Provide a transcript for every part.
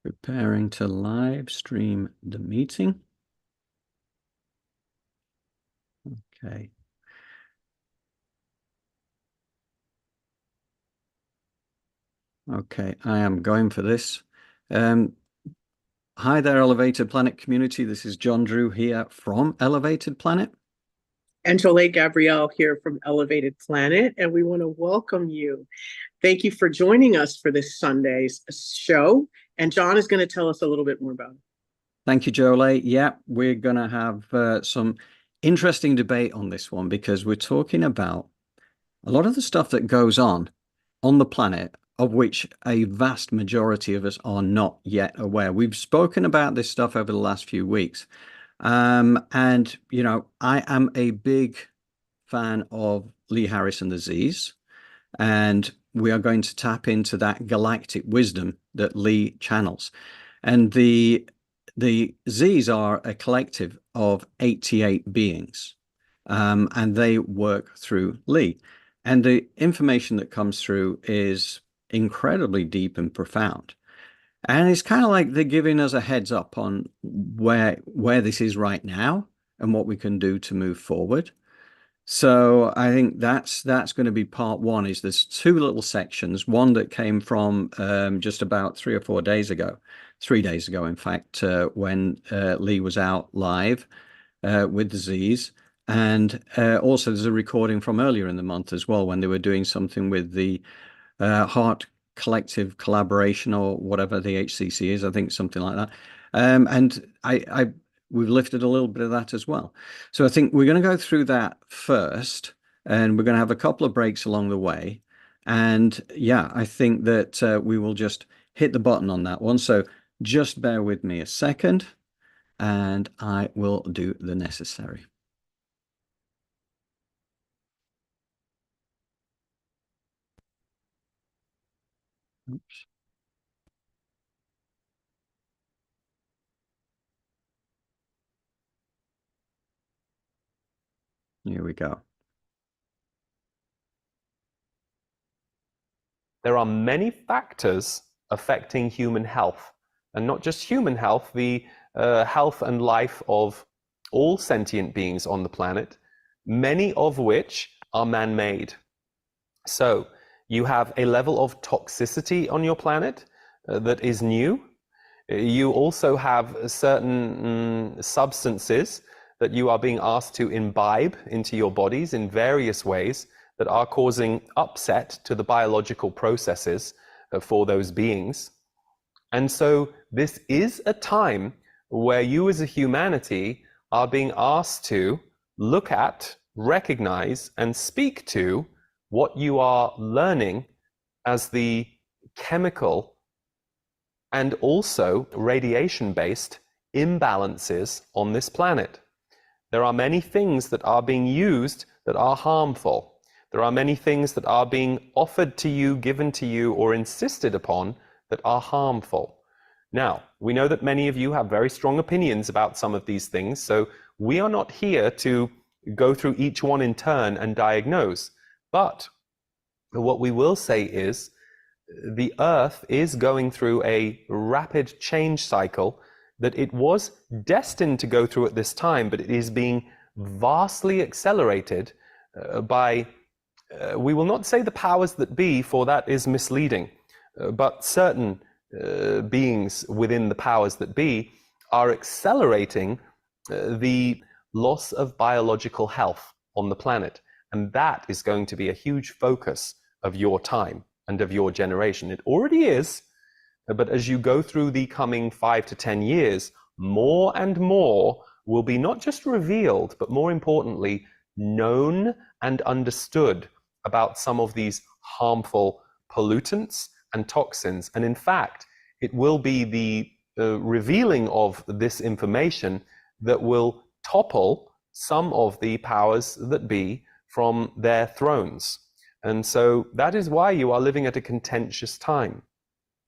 Preparing to live stream the meeting. Okay. Okay, I am going for this. Hi there, Elevated Planet community. This is John Drew here from Elevated Planet. Angela Gabrielle here from Elevated Planet, and we want to welcome you. Thank you for joining us for this Sunday's show. And John is going to tell us a little bit more about it. Thank you, Jolie. Yeah, we're going to have some interesting debate on this one because we're talking about a lot of the stuff that goes on the planet, of which a vast majority of us are not yet aware. We've spoken about this stuff over the last few weeks. And, you know, I am a big fan of Lee Harris and the Z's, and we are going to tap into that galactic wisdom that Lee channels. And the Z's are a collective of 88 beings, and they work through Lee. And the information that comes through is incredibly deep and profound. And it's kind of like they're giving us a heads up on where this is right now and what we can do to move forward. So I think that's going to be part one. Is there's two little sections. One that came from just about 3 or 4 days ago, 3 days ago, in fact, when Lee was out live with the Z's. And also there's a recording from earlier in the month as well, when they were doing something with the Heart Collective Collaboration, or whatever the HCC is, I think something like that. And we've lifted a little bit of that as well. So I think we're going to go through that first, and we're going to have a couple of breaks along the way. And yeah, I think that we will just hit the button on that one. So just bear with me a second, and I will do the necessary. Oops. Here we go. There are many factors affecting human health, and not just human health, the health and life of all sentient beings on the planet, many of which are man-made. So you have a level of toxicity on your planet that is new. You also have certain substances that you are being asked to imbibe into your bodies in various ways that are causing upset to the biological processes for those beings. And so this is a time where you as a humanity are being asked to look at, recognize, and speak to what you are learning as the chemical and also radiation-based imbalances on this planet. There are many things that are being used that are harmful. There are many things that are being offered to you, given to you, or insisted upon that are harmful. Now, we know that many of you have very strong opinions about some of these things, so we are not here to go through each one in turn and diagnose. But what we will say is the Earth is going through a rapid change cycle that it was destined to go through at this time, but it is being vastly accelerated by, we will not say the powers that be, for that is misleading, but certain beings within the powers that be are accelerating the loss of biological health on the planet. And that is going to be a huge focus of your time and of your generation. It already is, but as you go through the coming 5 to 10 years, more and more will be not just revealed, but more importantly, known and understood about some of these harmful pollutants and toxins. And in fact, it will be the revealing of this information that will topple some of the powers that be from their thrones. And so that is why you are living at a contentious time.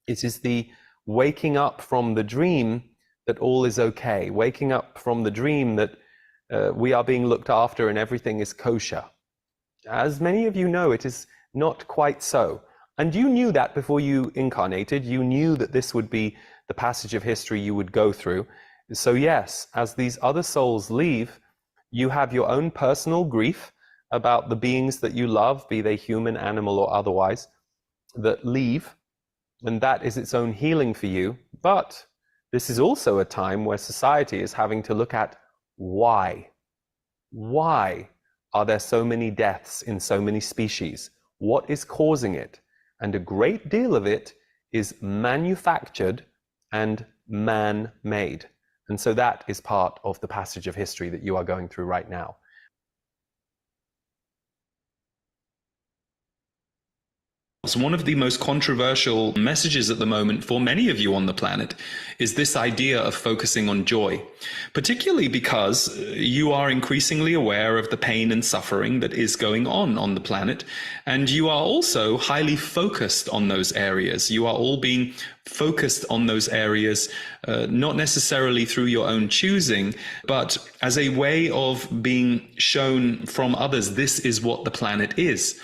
It is the waking up from the dream that all is okay, waking up from the dream that we are being looked after and everything is kosher. As many of you know, it is not quite so. And you knew that before you incarnated. You knew that this would be the passage of history you would go through. So yes, as these other souls leave, you have your own personal grief about the beings that you love, be they human, animal, or otherwise, that leave, and that is its own healing for you. But this is also a time where society is having to look at why. Why are there so many deaths in so many species? What is causing it? And a great deal of it is manufactured and man-made. And so that is part of the passage of history that you are going through right now. So one of the most controversial messages at the moment for many of you on the planet is this idea of focusing on joy, particularly because you are increasingly aware of the pain and suffering that is going on the planet, and you are also highly focused on those areas. You are all being focused on those areas, not necessarily through your own choosing, but as a way of being shown from others, this is what the planet is.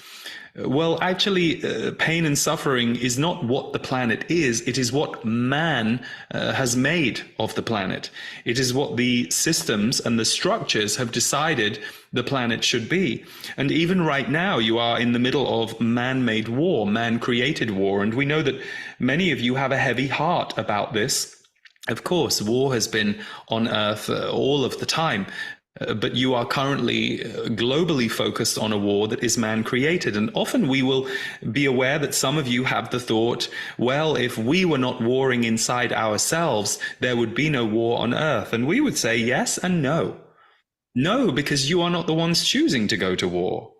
Well, actually, pain and suffering is not what the planet is. It is what man has made of the planet. It is what the systems and the structures have decided the planet should be. And even right now, you are in the middle of man-made war, man-created war. And we know that many of you have a heavy heart about this. Of course, war has been on Earth all of the time. But you are currently globally focused on a war that is man-created. And often we will be aware that some of you have the thought, well, if we were not warring inside ourselves, there would be no war on Earth. And we would say yes and no. No, because you are not the ones choosing to go to war.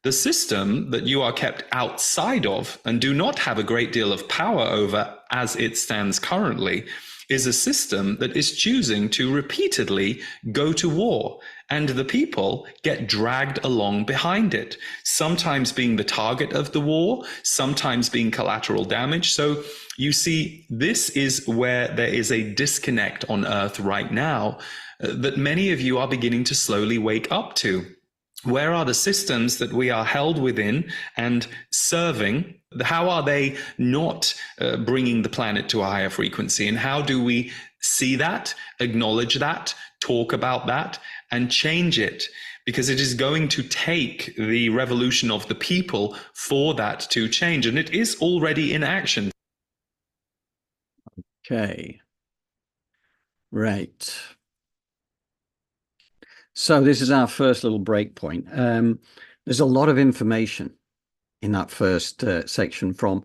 The system that you are kept outside of and do not have a great deal of power over as it stands currently is a system that is choosing to repeatedly go to war, and the people get dragged along behind it, sometimes being the target of the war, sometimes being collateral damage. So you see, this is where there is a disconnect on Earth right now that many of you are beginning to slowly wake up to. Where are the systems that we are held within and serving? How are they not bringing the planet to a higher frequency? And how do we see that, acknowledge that, talk about that, and change it? Because it is going to take the revolution of the people for that to change. And it is already in action. Okay. Right. So this is our first little break point. There's a lot of information in that first section from,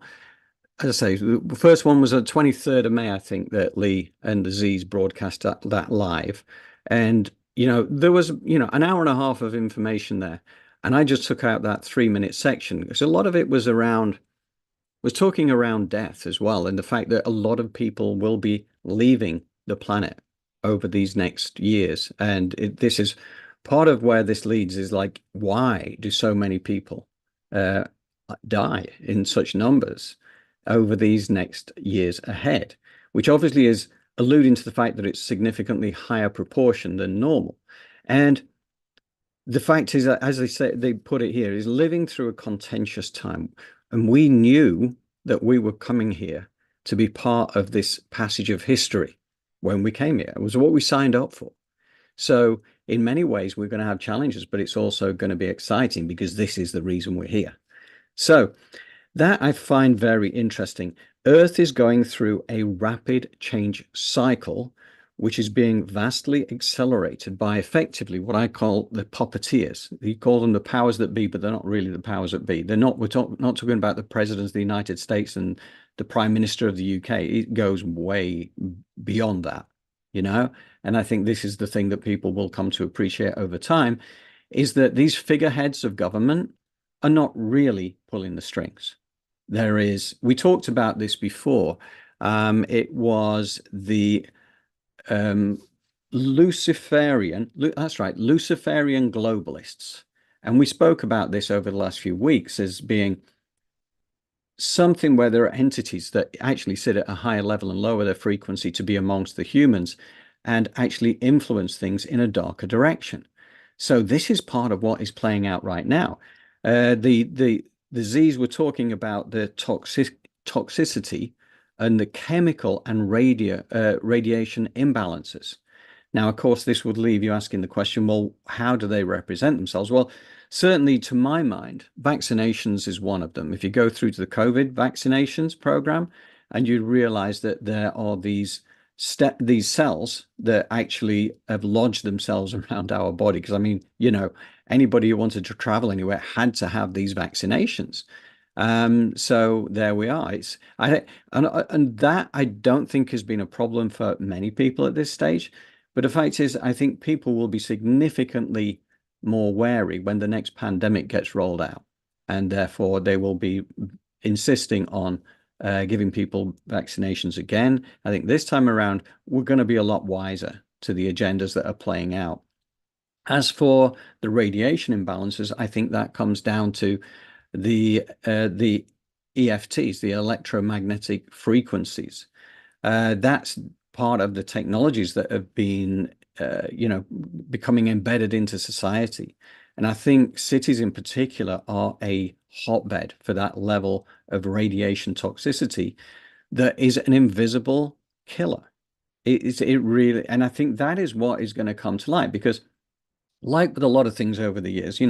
as I say, the first one was the 23rd of May, I think, that Lee and Aziz broadcast that live. And, you know, there was, you know, an hour and a half of information there. And I just took out that 3-minute section because a lot of it was talking around death as well. And the fact that a lot of people will be leaving the planet over these next years. And this is part of where this leads is like, why do so many people die in such numbers over these next years ahead, which obviously is alluding to the fact that it's significantly higher proportion than normal. And the fact is that, as they say, they put it here, is living through a contentious time. And we knew that we were coming here to be part of this passage of history when we came here. It was what we signed up for. So in many ways, we're going to have challenges, but it's also going to be exciting because this is the reason we're here. So that I find very interesting. Earth is going through a rapid change cycle, which is being vastly accelerated by effectively what I call the puppeteers. You call them the powers that be, but they're not really the powers that be. They're not, not talking about the presidents of the United States and the prime minister of the UK. It goes way beyond that, you know? And I think this is the thing that people will come to appreciate over time, is that these figureheads of government are not really pulling the strings. There is, we talked about this before. It was the Luciferian, that's right, Luciferian globalists. And we spoke about this over the last few weeks as being something where there are entities that actually sit at a higher level and lower their frequency to be amongst the humans and actually influence things in a darker direction. So this is part of what is playing out right now. The disease, we're talking about the toxicity and the chemical and radiation imbalances. Now, of course, this would leave you asking the question, well, how do they represent themselves? Well, certainly to my mind, vaccinations is one of them. If you go through to the COVID vaccinations program, and you realize that there are these cells that actually have lodged themselves around our body. Because I mean, anybody who wanted to travel anywhere had to have these vaccinations. So there we are. And that I don't think has been a problem for many people at this stage. But the fact is, I think people will be significantly more wary when the next pandemic gets rolled out. And therefore, they will be insisting on giving people vaccinations again. I think this time around, we're going to be a lot wiser to the agendas that are playing out. As for the radiation imbalances, I think that comes down to the EFTs, the electromagnetic frequencies. That's part of the technologies that have been, becoming embedded into society. And I think cities in particular are a hotbed for that level of radiation toxicity that is an invisible killer. It really, and I think that is what is going to come to light, because like with a lot of things over the years,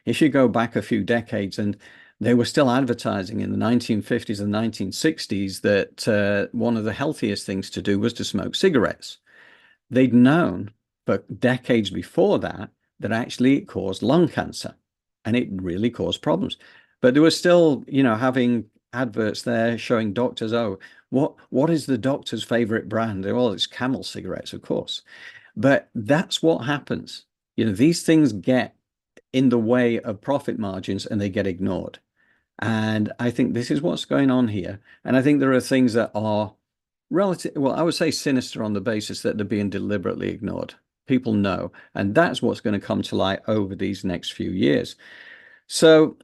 if you go back a few decades, and they were still advertising in the 1950s and 1960s that one of the healthiest things to do was to smoke cigarettes. They'd known for decades before that actually it caused lung cancer, and it really caused problems. But they were still, having adverts there showing doctors, oh, what is the doctor's favorite brand? Well, it's Camel cigarettes, of course. But that's what happens. These things get in the way of profit margins and they get ignored. And I think this is what's going on here. And I think there are things that are I would say sinister on the basis that they're being deliberately ignored. People know, and that's what's going to come to light over these next few years. So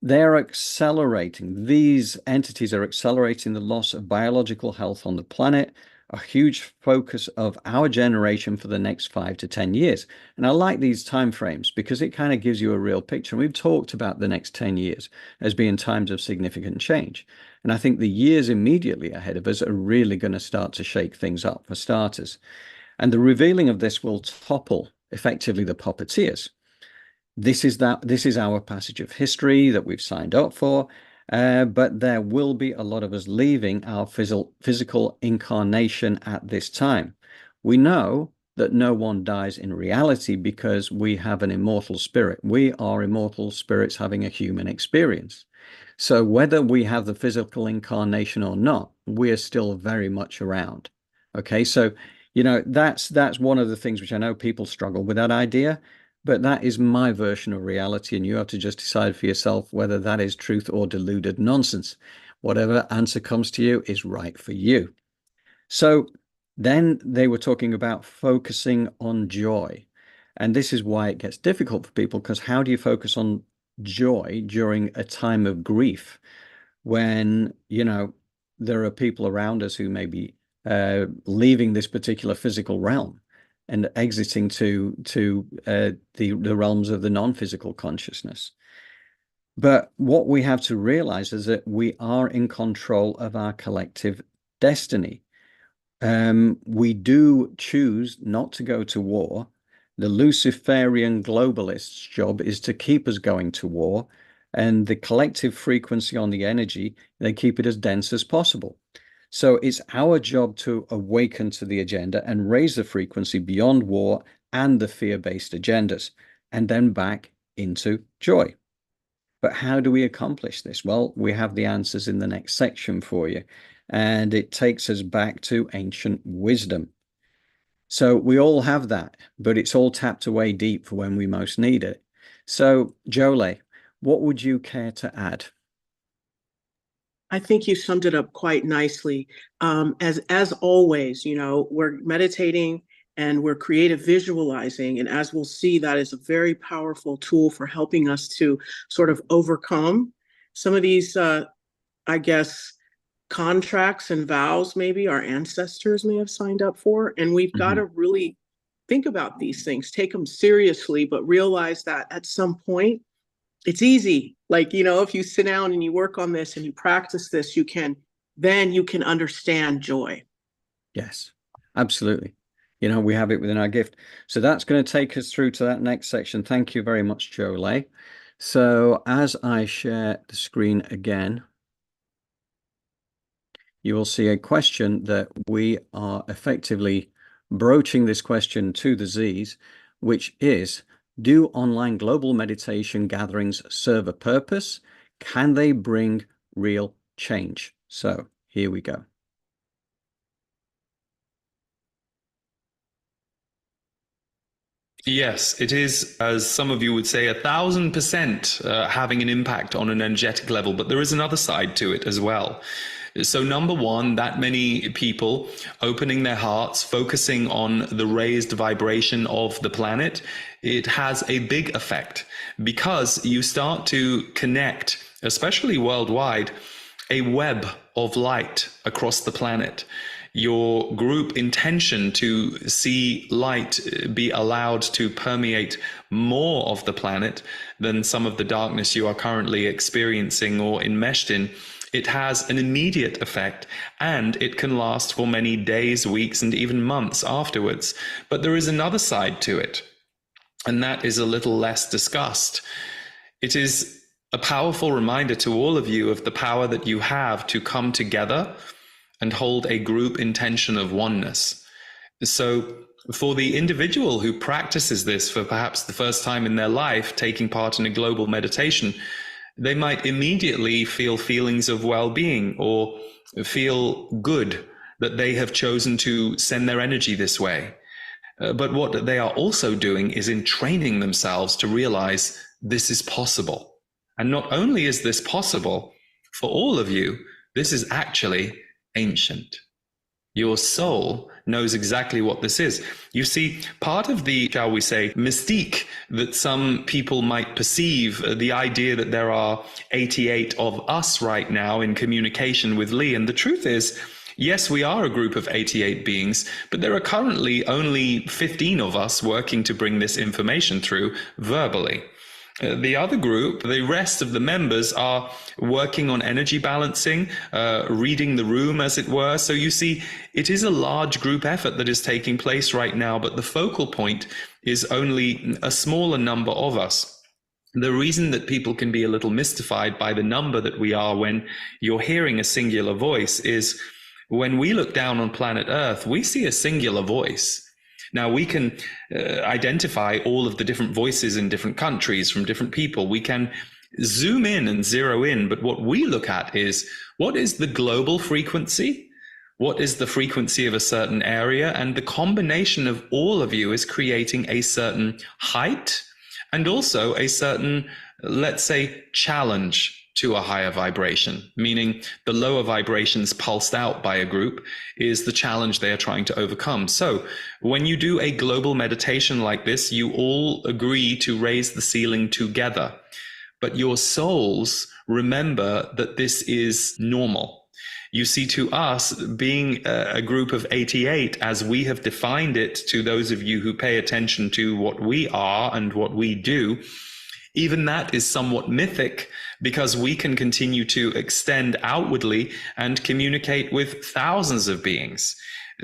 they're accelerating, these entities are accelerating the loss of biological health on the planet, a huge focus of our generation for the next 5 to 10 years. And I like these timeframes because it kind of gives you a real picture. And we've talked about the next 10 years as being times of significant change. And I think the years immediately ahead of us are really going to start to shake things up for starters. And the revealing of this will topple effectively the puppeteers. This is our passage of history that we've signed up for. But there will be a lot of us leaving our physical incarnation at this time. We know that no one dies in reality because we have an immortal spirit. We are immortal spirits having a human experience. So whether we have the physical incarnation or not, we are still very much around. Okay, so that's one of the things which I know people struggle with that idea. But that is my version of reality, and you have to just decide for yourself whether that is truth or deluded nonsense. Whatever answer comes to you is right for you. So then they were talking about focusing on joy. And this is why it gets difficult for people, because how do you focus on joy during a time of grief when, there are people around us who may be leaving this particular physical realm and exiting to the realms of the non-physical consciousness. But what we have to realize is that we are in control of our collective destiny. We do choose not to go to war. The Luciferian globalist's job is to keep us going to war, and the collective frequency on the energy, they keep it as dense as possible. So it's our job to awaken to the agenda and raise the frequency beyond war and the fear-based agendas, and then back into joy. But how do we accomplish this? Well, we have the answers in the next section for you, and it takes us back to ancient wisdom. So we all have that, but it's all tapped away deep for when we most need it. So, Jolie, what would you care to add? I think you summed it up quite nicely. As always, we're meditating and we're creative visualizing. And as we'll see, that is a very powerful tool for helping us to sort of overcome some of these, contracts and vows maybe our ancestors may have signed up for. And we've got to really think about these things, take them seriously, but realize that at some point, it's easy. Like, if you sit down and you work on this and you practice this, then you can understand joy. Yes, absolutely. We have it within our gift. So that's going to take us through to that next section. Thank you very much, Jolie. So as I share the screen again, you will see a question that we are effectively broaching this question to the Z's, which is, do online global meditation gatherings serve a purpose? Can they bring real change? So here we go. Yes, it is, as some of you would say, 1,000% having an impact on an energetic level, but there is another side to it as well. So number one, that many people opening their hearts, focusing on the raised vibration of the planet, it has a big effect because you start to connect, especially worldwide, a web of light across the planet. Your group intention to see light be allowed to permeate more of the planet than some of the darkness you are currently experiencing or enmeshed in, it has an immediate effect, and it can last for many days, weeks, and even months afterwards. But there is another side to it, and that is a little less discussed. It is a powerful reminder to all of you of the power that you have to come together and hold a group intention of oneness. So for the individual who practices this for perhaps the first time in their life, taking part in a global meditation, they might immediately feel feelings of well-being or feel good that they have chosen to send their energy this way. But what they are also doing is in training themselves to realize this is possible. And not only is this possible, for all of you, this is actually ancient. Your soul knows exactly what this is. You see, part of the, shall we say, mystique that some people might perceive, the idea that there are 88 of us right now in communication with Lee, and the truth is, yes, we are a group of 88 beings, but there are currently only 15 of us working to bring this information through verbally. The other group, the rest of the members, are working on energy balancing, reading the room, as it were. So you see, it is a large group effort that is taking place right now, but the focal point is only a smaller number of us. The reason that people can be a little mystified by the number that we are when you're hearing a singular voice is when we look down on planet Earth, we see a singular voice. Now, we can identify all of the different voices in different countries from different people. We can zoom in and zero in, but what we look at is, what is the global frequency? What is the frequency of a certain area? And the combination of all of you is creating a certain height and also a certain, let's say, challenge to a higher vibration, meaning the lower vibrations pulsed out by a group is the challenge they are trying to overcome. So when you do a global meditation like this, you all agree to raise the ceiling together, but your souls remember that this is normal. You see, to us, being a group of 88, as we have defined it to those of you who pay attention to what we are and what we do, even that is somewhat mythic, because we can continue to extend outwardly and communicate with thousands of beings.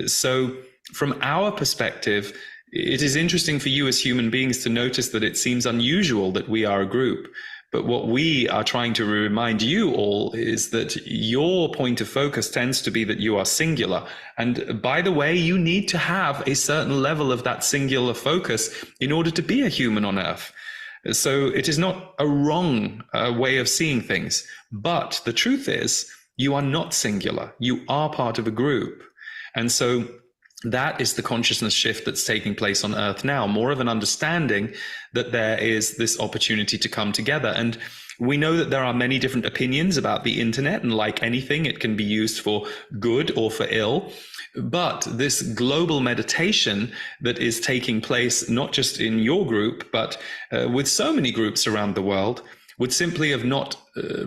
So from our perspective, it is interesting for you as human beings to notice that it seems unusual that we are a group. But what we are trying to remind you all is that your point of focus tends to be that you are singular. And by the way, you need to have a certain level of that singular focus in order to be a human on Earth. So it is not a wrong way of seeing things, but the truth is you are not singular. You are part of a group. And so that is the consciousness shift that's taking place on Earth now, more of an understanding that there is this opportunity to come together. And we know that there are many different opinions about the internet, and like anything, it can be used for good or for ill. But this global meditation that is taking place, not just in your group, but with so many groups around the world, would simply have not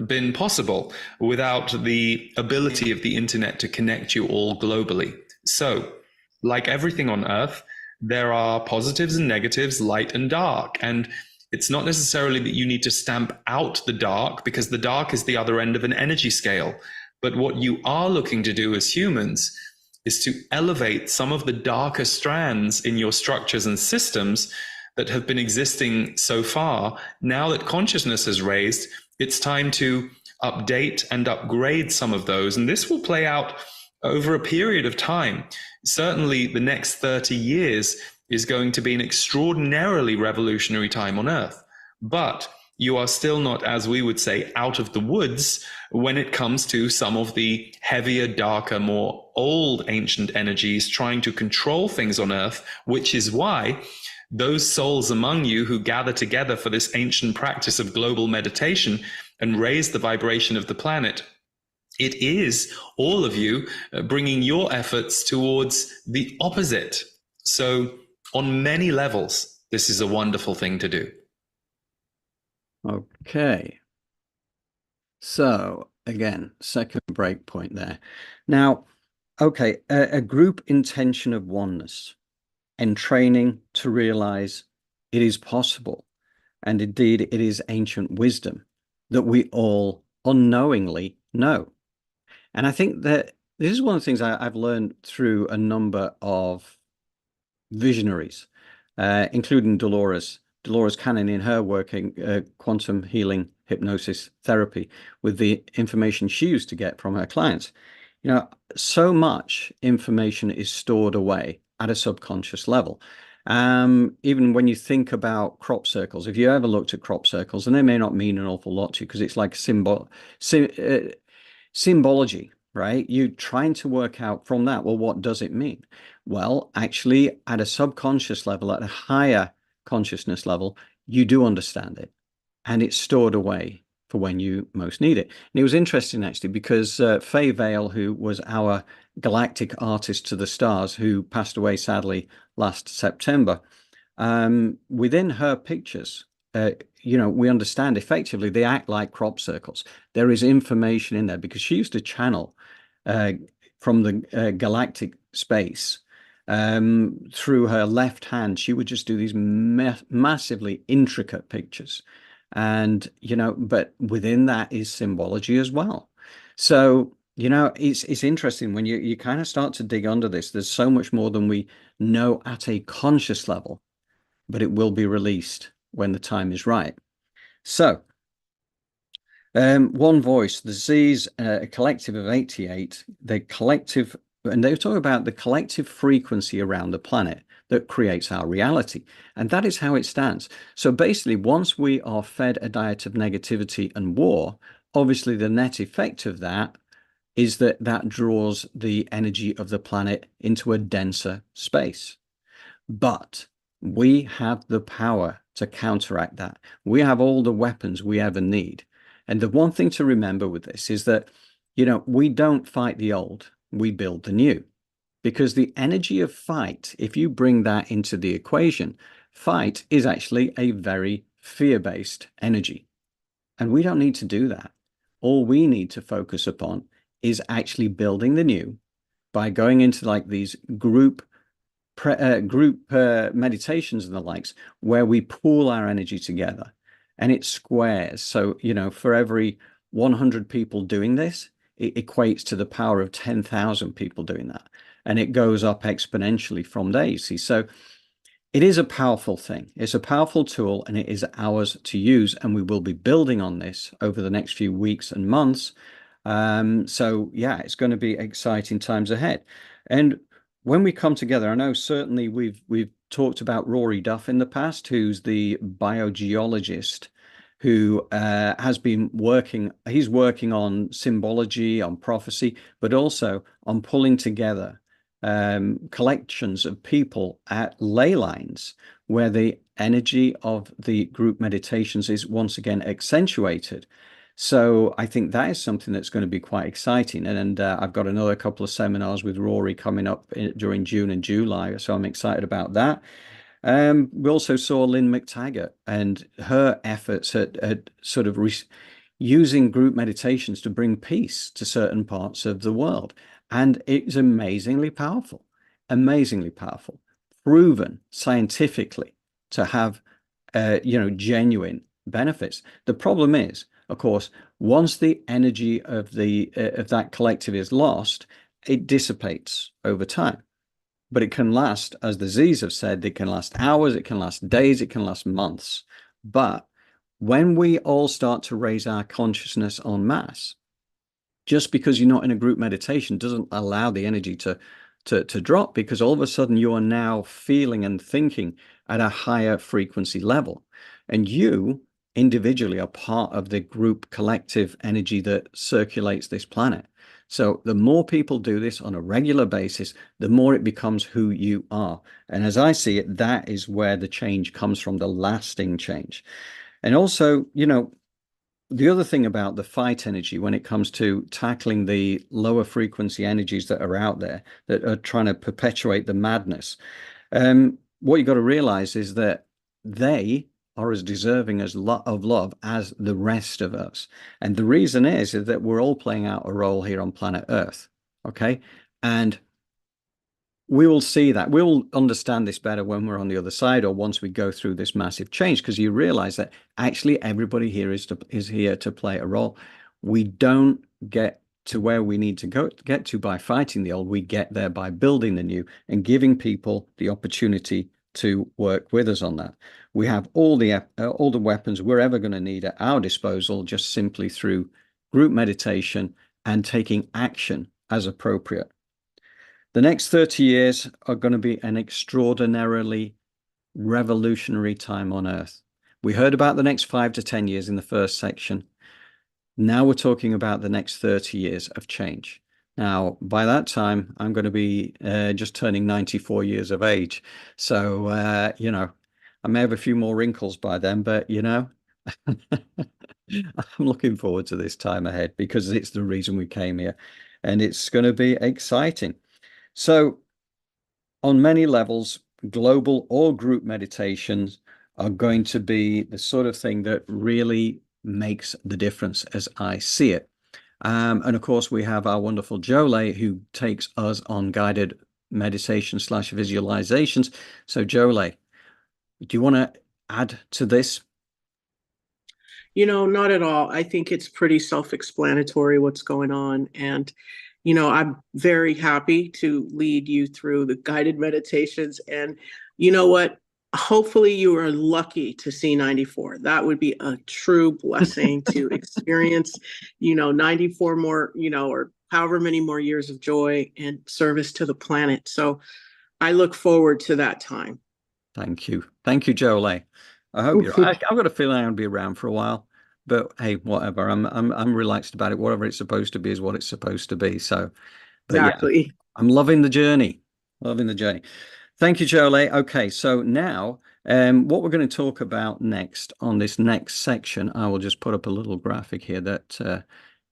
been possible without the ability of the internet to connect you all globally. So, like everything on Earth, there are positives and negatives, light and dark. And It's not necessarily that you need to stamp out the dark, because the dark is the other end of an energy scale. But what you are looking to do as humans is to elevate some of the darker strands in your structures and systems that have been existing so far. Now that consciousness has raised, it's time to update and upgrade some of those. And this will play out over a period of time. Certainly, the next 30 years is going to be an extraordinarily revolutionary time on Earth. But you are still not, as we would say, out of the woods when it comes to some of the heavier, darker, more old ancient energies trying to control things on Earth, which is why those souls among you who gather together for this ancient practice of global meditation and raise the vibration of the planet, it is all of you bringing your efforts towards the opposite. So on many levels, this is a wonderful thing to do. Okay. So again, second break point there. Now, okay, a group intention of oneness and training to realize it is possible. And indeed, it is ancient wisdom that we all unknowingly know. And I think that this is one of the things I've learned through a number of visionaries, including Dolores Cannon in her work in quantum healing hypnosis therapy, with the information she used to get from her clients. You know, so much information is stored away at a subconscious level. Even when you think about crop circles, if you ever looked at crop circles, and they may not mean an awful lot to you because it's like symbology, right? You're trying to work out from that, well, what does it mean? Well, actually, at a subconscious level, at a higher consciousness level, you do understand it, and it's stored away for when you most need it. And it was interesting, actually, because Faye Vale, who was our galactic artist to the stars, who passed away sadly last September, within her pictures, you know, we understand effectively they act like crop circles. There is information in there because she used to channel from the galactic space through her left hand. She would just do these massively intricate pictures. And, you know, but within that is symbology as well. So, you know, it's interesting when you kind of start to dig under this. There's so much more than we know at a conscious level, but it will be released when the time is right. So, one voice, the Z's, a collective of 88, the collective, and they were talking about the collective frequency around the planet that creates our reality. And that is how it stands. So basically, once we are fed a diet of negativity and war, obviously the net effect of that is that that draws the energy of the planet into a denser space. But we have the power to counteract that. We have all the weapons we ever need. And the one thing to remember with this is that, you know, we don't fight the old, we build the new. Because the energy of fight, if you bring that into the equation, fight is actually a very fear-based energy. And we don't need to do that. All we need to focus upon is actually building the new by going into like these group meditations and the likes, where we pool our energy together and it squares. So, you know, for every 100 people doing this, it equates to the power of 10,000 people doing that. And it goes up exponentially from there, you see. So it is a powerful thing. It's a powerful tool, and it is ours to use. And we will be building on this over the next few weeks and months. So yeah, it's going to be exciting times ahead. And when we come together, I know certainly we've talked about Rory Duff in the past, who's the biogeologist who has been he's working on symbology, on prophecy, but also on pulling together collections of people at ley lines where the energy of the group meditations is once again accentuated. So I think that is something that's going to be quite exciting. And I've got another couple of seminars with Rory coming up during June and July. So I'm excited about that. We also saw Lynn McTaggart and her efforts at sort of using group meditations to bring peace to certain parts of the world. And it's amazingly powerful, proven scientifically to have genuine benefits. The problem is, of course, once the energy of that collective is lost, it dissipates over time. But it can last, as the Z's have said, it can last hours, it can last days, it can last months. But when we all start to raise our consciousness en masse, just because you're not in a group meditation doesn't allow the energy to drop, because all of a sudden you are now feeling and thinking at a higher frequency level. And you individually are part of the group collective energy that circulates this planet. So the more people do this on a regular basis, the more it becomes who you are. And as I see it, that is where the change comes from, the lasting change. And also, the other thing about the fight energy when it comes to tackling the lower frequency energies that are out there that are trying to perpetuate the madness, what you got to realize is that they are as deserving of love as the rest of us. And the reason is that we're all playing out a role here on planet Earth. Okay. And we will see that. We'll understand this better when we're on the other side, or once we go through this massive change, because you realize that actually everybody here is here to play a role. We don't get to where we need to get to by fighting the old. We get there by building the new and giving people the opportunity to work with us on that. We have all the weapons we're ever going to need at our disposal, just simply through group meditation and taking action as appropriate. The next 30 years are going to be an extraordinarily revolutionary time on Earth. We heard about the next 5 to 10 years in the first section. Now we're talking about the next 30 years of change. Now, by that time, I'm going to be just turning 94 years of age. So, I may have a few more wrinkles by then, but, I'm looking forward to this time ahead because it's the reason we came here. And it's going to be exciting. So, on many levels, global or group meditations are going to be the sort of thing that really makes the difference as I see it. And of course, we have our wonderful Jolie, who takes us on guided meditation / visualizations. So Jolie, do you want to add to this? Not at all. I think it's pretty self-explanatory what's going on. And, I'm very happy to lead you through the guided meditations. And you know what? Hopefully you are lucky to see 94. That would be a true blessing to experience, 94 more, or however many more years of joy and service to the planet. So I look forward to that time. Thank you. Thank you, Jolie. I hope you're right. I've got a feeling I'm going to be around for a while, but hey, whatever. I'm relaxed about it. Whatever it's supposed to be is what it's supposed to be. So, but exactly. Yeah, I'm loving the journey. Loving the journey. Thank you, Jolie. Okay, so now what we're going to talk about next on this next section, I will just put up a little graphic here that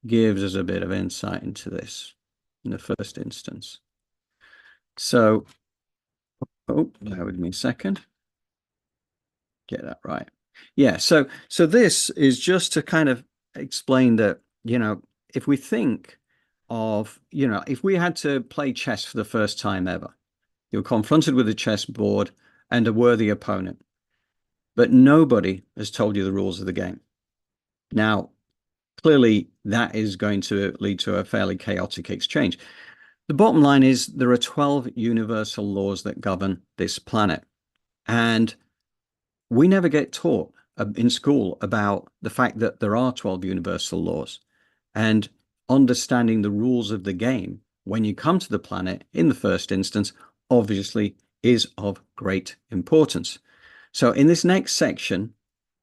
gives us a bit of insight into this in the first instance. So, bear with me a second. Get that right. Yeah, so this is just to kind of explain that, if we think of, if we had to play chess for the first time ever, you're confronted with a chessboard and a worthy opponent, but nobody has told you the rules of the game. Now, clearly, that is going to lead to a fairly chaotic exchange. The bottom line is there are 12 universal laws that govern this planet. And we never get taught in school about the fact that there are 12 universal laws. And understanding the rules of the game when you come to the planet in the first instance obviously is of great importance. So in this next section,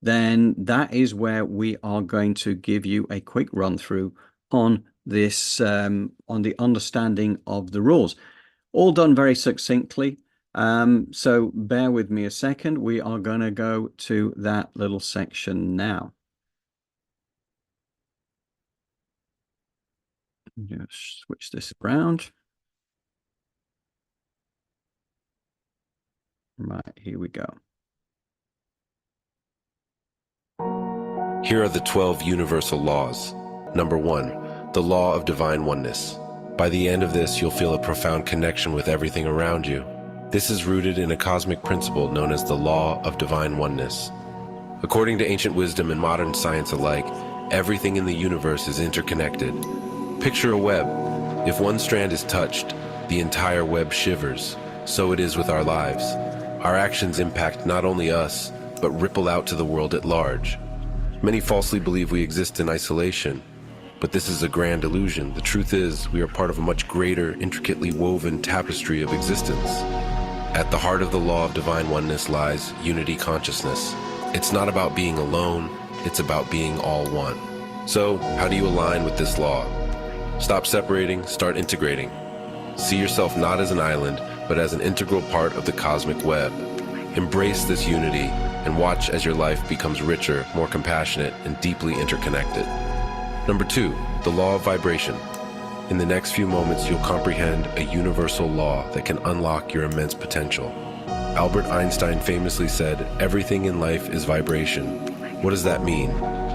then that is where we are going to give you a quick run through on this, on the understanding of the rules, all done very succinctly. So bear with me a second. We are going to go to that little section now. Just switch this around. Right, here we go. Here are the 12 universal laws. Number 1, the law of divine oneness. By the end of this, you'll feel a profound connection with everything around you. This is rooted in a cosmic principle known as the law of divine oneness. According to ancient wisdom and modern science alike, everything in the universe is interconnected. Picture a web. If one strand is touched, the entire web shivers. So it is with our lives. Our actions impact not only us, but ripple out to the world at large. Many falsely believe we exist in isolation, but this is a grand illusion. The truth is, we are part of a much greater, intricately woven tapestry of existence. At the heart of the law of divine oneness lies unity consciousness. It's not about being alone, it's about being all one. So, how do you align with this law? Stop separating, start integrating. See yourself not as an island, but as an integral part of the cosmic web. Embrace this unity and watch as your life becomes richer, more compassionate, and deeply interconnected. Number 2, the law of vibration. In the next few moments, you'll comprehend a universal law that can unlock your immense potential. Albert Einstein famously said, "Everything in life is vibration." What does that mean?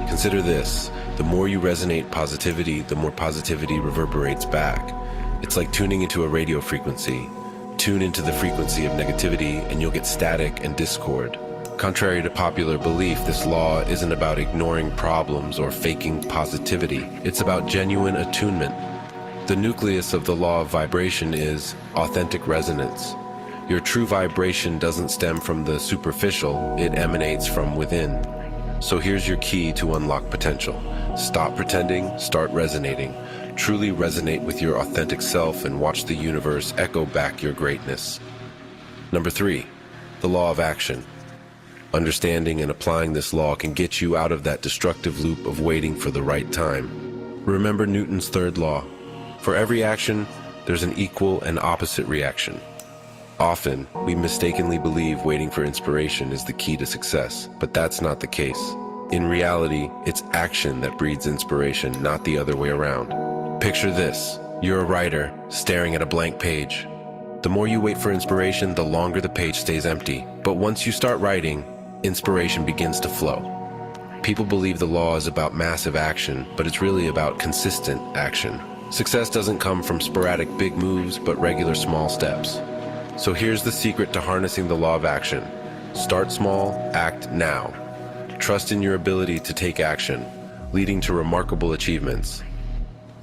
Consider this: the more you resonate positivity, the more positivity reverberates back. It's like tuning into a radio frequency. Tune into the frequency of negativity and you'll get static and discord. Contrary to popular belief, this law isn't about ignoring problems or faking positivity. It's about genuine attunement. The nucleus of the law of vibration is authentic resonance. Your true vibration doesn't stem from the superficial, it emanates from within. So here's your key to unlock potential. Stop pretending, start resonating. Truly resonate with your authentic self and watch the universe echo back your greatness. Number 3, the law of action. Understanding and applying this law can get you out of that destructive loop of waiting for the right time. Remember Newton's third law. For every action, there's an equal and opposite reaction. Often, we mistakenly believe waiting for inspiration is the key to success, but that's not the case. In reality, it's action that breeds inspiration, not the other way around. Picture this: you're a writer, staring at a blank page. The more you wait for inspiration, the longer the page stays empty. But once you start writing, inspiration begins to flow. People believe the law is about massive action, but it's really about consistent action. Success doesn't come from sporadic big moves, but regular small steps. So here's the secret to harnessing the law of action. Start small, act now. Trust in your ability to take action, leading to remarkable achievements.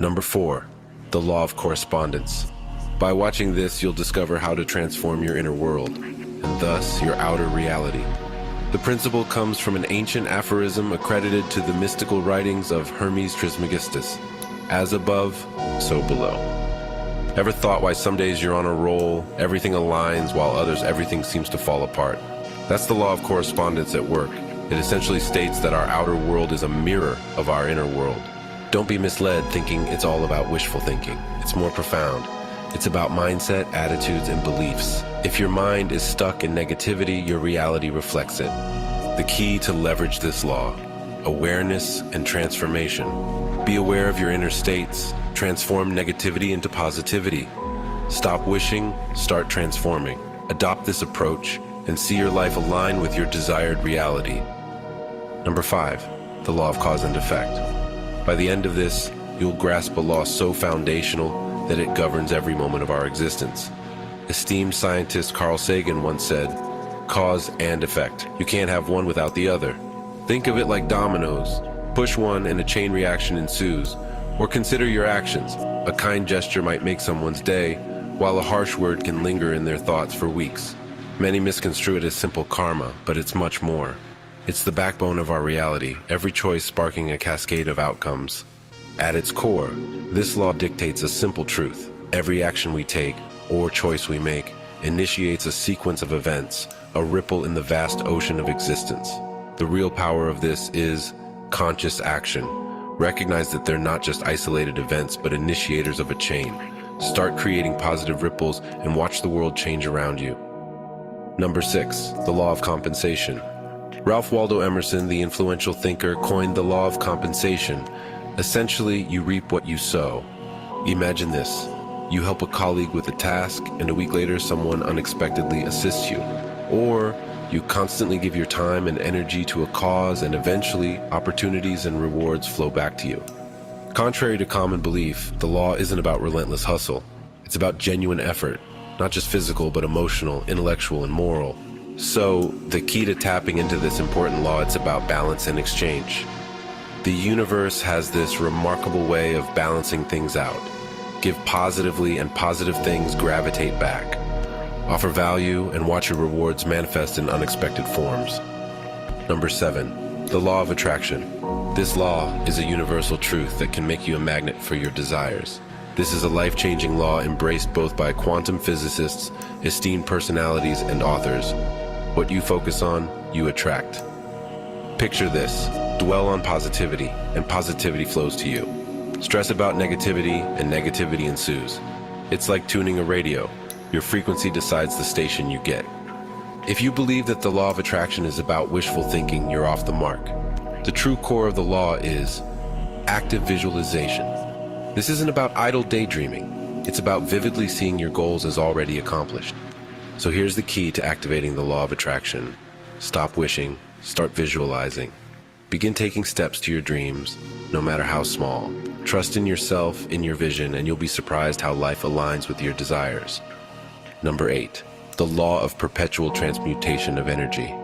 Number 4, the law of correspondence. By watching this, you'll discover how to transform your inner world, and thus your outer reality. The principle comes from an ancient aphorism accredited to the mystical writings of Hermes Trismegistus. As above, so below. Ever thought why some days you're on a roll, everything aligns, while others everything seems to fall apart? That's the law of correspondence at work. It essentially states that our outer world is a mirror of our inner world. Don't be misled thinking it's all about wishful thinking. It's more profound. It's about mindset, attitudes, and beliefs. If your mind is stuck in negativity, your reality reflects it. The key to leverage this law: awareness and transformation. Be aware of your inner states. Transform negativity into positivity. Stop wishing, start transforming. Adopt this approach and see your life align with your desired reality. Number 5, the law of cause and effect. By the end of this, you'll grasp a law so foundational that it governs every moment of our existence. Esteemed scientist Carl Sagan once said, "Cause and effect. You can't have one without the other." Think of it like dominoes. Push one and a chain reaction ensues. Or consider your actions. A kind gesture might make someone's day, while a harsh word can linger in their thoughts for weeks. Many misconstrue it as simple karma, but it's much more. It's the backbone of our reality, every choice sparking a cascade of outcomes. At its core, this law dictates a simple truth. Every action we take, or choice we make, initiates a sequence of events, a ripple in the vast ocean of existence. The real power of this is conscious action. Recognize that they're not just isolated events, but initiators of a chain. Start creating positive ripples and watch the world change around you. Number 6, the law of compensation. Ralph Waldo Emerson, the influential thinker, coined the law of compensation. Essentially, you reap what you sow. Imagine this. You help a colleague with a task, and a week later someone unexpectedly assists you. Or you constantly give your time and energy to a cause, and eventually opportunities and rewards flow back to you. Contrary to common belief, the law isn't about relentless hustle. It's about genuine effort, not just physical, but emotional, intellectual, and moral. So, the key to tapping into this important law, it's about balance and exchange. The universe has this remarkable way of balancing things out. Give positively and positive things gravitate back. Offer value and watch your rewards manifest in unexpected forms. Number 7, the law of attraction. This law is a universal truth that can make you a magnet for your desires. This is a life-changing law embraced both by quantum physicists, esteemed personalities, and authors. What you focus on, you attract. Picture this: dwell on positivity, and positivity flows to you. Stress about negativity, and negativity ensues. It's like tuning a radio. Your frequency decides the station you get. If you believe that the law of attraction is about wishful thinking, you're off the mark. The true core of the law is active visualization. This isn't about idle daydreaming. It's about vividly seeing your goals as already accomplished. So here's the key to activating the law of attraction. Stop wishing, start visualizing. Begin taking steps to your dreams, no matter how small. Trust in yourself, in your vision, and you'll be surprised how life aligns with your desires. Number 8, the law of perpetual transmutation of energy.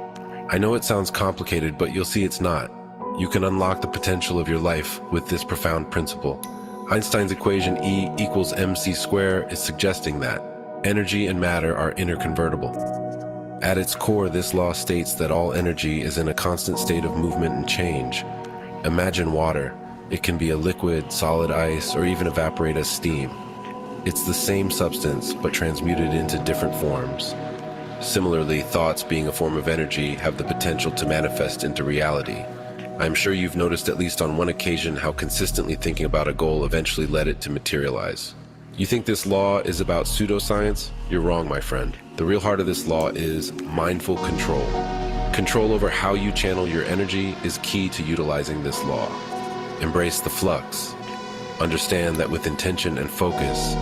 I know it sounds complicated, but you'll see it's not. You can unlock the potential of your life with this profound principle. Einstein's equation E equals mc squared is suggesting that energy and matter are interconvertible. At its core, this law states that all energy is in a constant state of movement and change. Imagine water. It can be a liquid, solid ice, or even evaporate as steam. It's the same substance, but transmuted into different forms. Similarly, thoughts, being a form of energy, have the potential to manifest into reality. I'm sure you've noticed at least on one occasion how consistently thinking about a goal eventually led it to materialize. You think this law is about pseudoscience? You're wrong, my friend. The real heart of this law is mindful control. Control over how you channel your energy is key to utilizing this law. Embrace the flux. Understand that with intention and focus,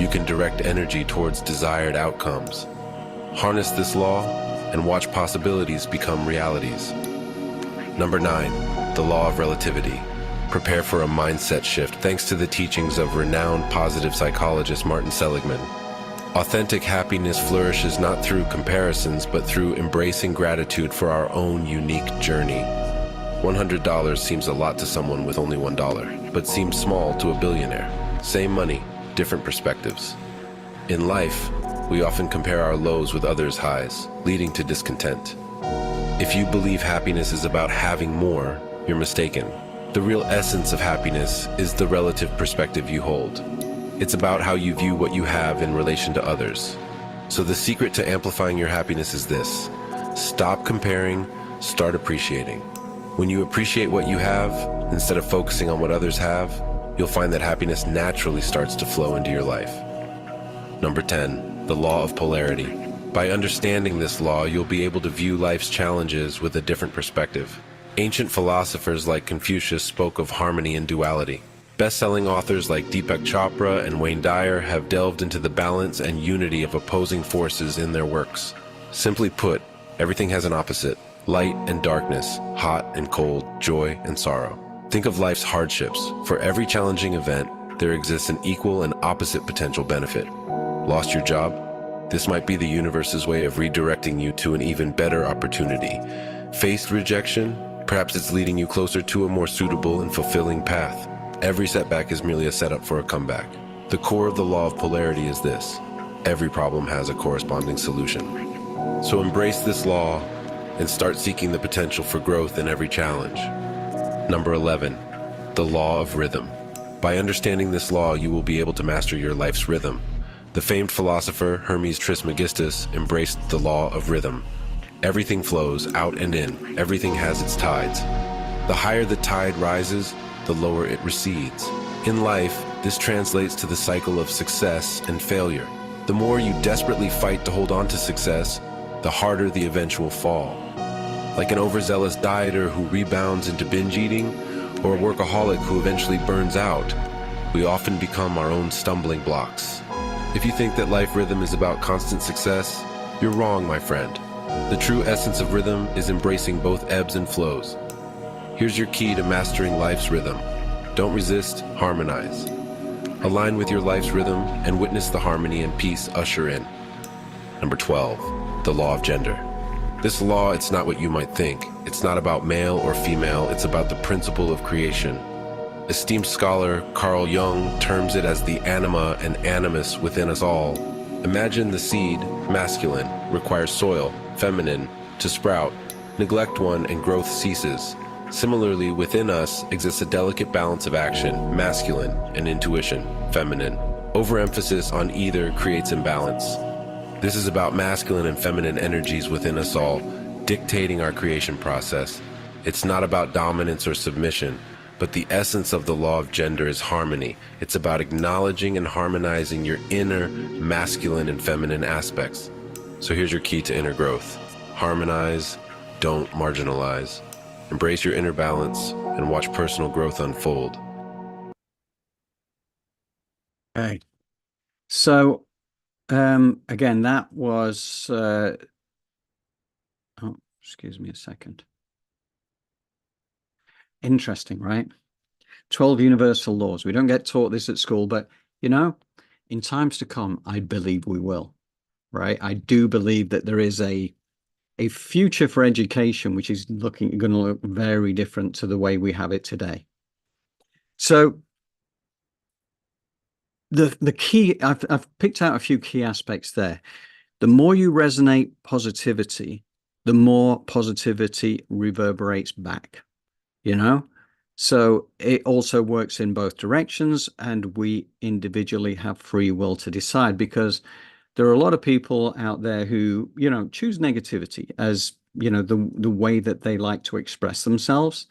you can direct energy towards desired outcomes. Harness this law and watch possibilities become realities. Number 9, the law of relativity. Prepare for a mindset shift thanks to the teachings of renowned positive psychologist Martin Seligman. Authentic happiness flourishes not through comparisons, but through embracing gratitude for our own unique journey. $100 seems a lot to someone with only $1, but seems small to a billionaire. Same money, different perspectives. In life, we often compare our lows with others' highs, leading to discontent. If you believe happiness is about having more, you're mistaken. The real essence of happiness is the relative perspective you hold. It's about how you view what you have in relation to others. So the secret to amplifying your happiness is this: stop comparing, start appreciating. When you appreciate what you have, instead of focusing on what others have, you'll find that happiness naturally starts to flow into your life. Number 10, the law of polarity. By understanding this law, you'll be able to view life's challenges with a different perspective. Ancient philosophers like Confucius spoke of harmony and duality. Best-selling authors like Deepak Chopra and Wayne Dyer have delved into the balance and unity of opposing forces in their works. Simply put, everything has an opposite: light and darkness, hot and cold, joy and sorrow. Think of life's hardships. For every challenging event, there exists an equal and opposite potential benefit. Lost your job? This might be the universe's way of redirecting you to an even better opportunity. Faced rejection? Perhaps it's leading you closer to a more suitable and fulfilling path. Every setback is merely a setup for a comeback. The core of the law of polarity is this: every problem has a corresponding solution. So embrace this law and start seeking the potential for growth in every challenge. Number 11, the law of rhythm. By understanding this law, you will be able to master your life's rhythm. The famed philosopher Hermes Trismegistus embraced the law of rhythm. Everything flows out and in. Everything has its tides. The higher the tide rises, the lower it recedes. In life, this translates to the cycle of success and failure. The more you desperately fight to hold on to success, the harder the eventual fall. Like an overzealous dieter who rebounds into binge eating, or a workaholic who eventually burns out, we often become our own stumbling blocks. If you think that life rhythm is about constant success, you're wrong, my friend. The true essence of rhythm is embracing both ebbs and flows. Here's your key to mastering life's rhythm. Don't resist, harmonize. Align with your life's rhythm and witness the harmony and peace usher in. Number 12, the law of gender. This law, it's not what you might think. It's not about male or female, it's about the principle of creation. Esteemed scholar Carl Jung terms it as the anima and animus within us all. Imagine the seed, masculine, requires soil, feminine, to sprout. Neglect one and growth ceases. Similarly, within us exists a delicate balance of action, masculine, and intuition, feminine. Overemphasis on either creates imbalance. This is about masculine and feminine energies within us all, dictating our creation process. It's not about dominance or submission, but the essence of the law of gender is harmony. It's about acknowledging and harmonizing your inner masculine and feminine aspects. So here's your key to inner growth. Harmonize, don't marginalize. Embrace your inner balance and watch personal growth unfold. Okay. So, again, that was, oh, excuse me a second. Interesting, right? 12 universal laws. We don't get taught this at school, but, you know, in times to come, I believe we will, right? I do believe that there is a future for education, which is going to look very different to the way we have it today. So the key, I've picked out a few key aspects there. The more you resonate positivity, the more positivity reverberates back, you know? So it also works in both directions, and we individually have free will to decide, because there are a lot of people out there who, you know, choose negativity as, you know, the way that they like to express themselves.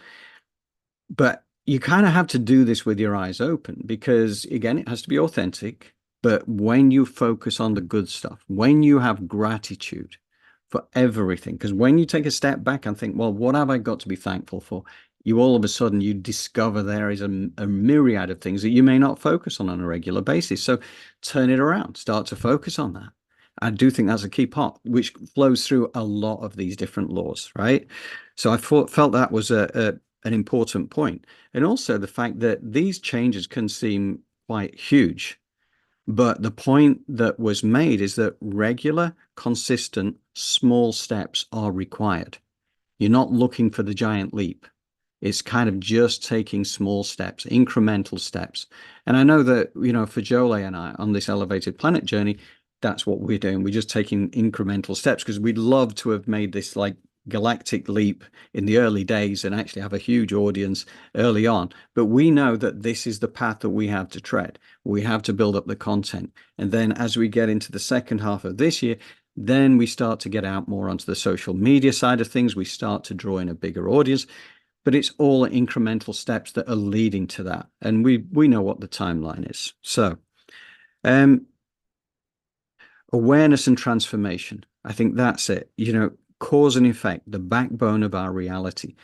But you kind of have to do this with your eyes open, because again, it has to be authentic. But when you focus on the good stuff, when you have gratitude for everything, because when you take a step back and think, well, what have I got to be thankful for? You all of a sudden, you discover there is a myriad of things that you may not focus on a regular basis. So turn it around, start to focus on that. I do think that's a key part, which flows through a lot of these different laws, right? So I felt that was an important point. And also the fact that these changes can seem quite huge. But the point that was made is that regular, consistent, small steps are required. You're not looking for the giant leap. It's kind of just taking small steps, incremental steps. And I know that, you know, for Jolie and I on this elevated planet journey, that's what we're doing. We're just taking incremental steps, because we'd love to have made this like galactic leap in the early days and actually have a huge audience early on. But we know that this is the path that we have to tread. We have to build up the content. And then as we get into the second half of this year, then we start to get out more onto the social media side of things. We start to draw in a bigger audience. But it's all incremental steps that are leading to that. And we know what the timeline is. So awareness and transformation. I think that's it. You know, cause and effect, the backbone of our reality.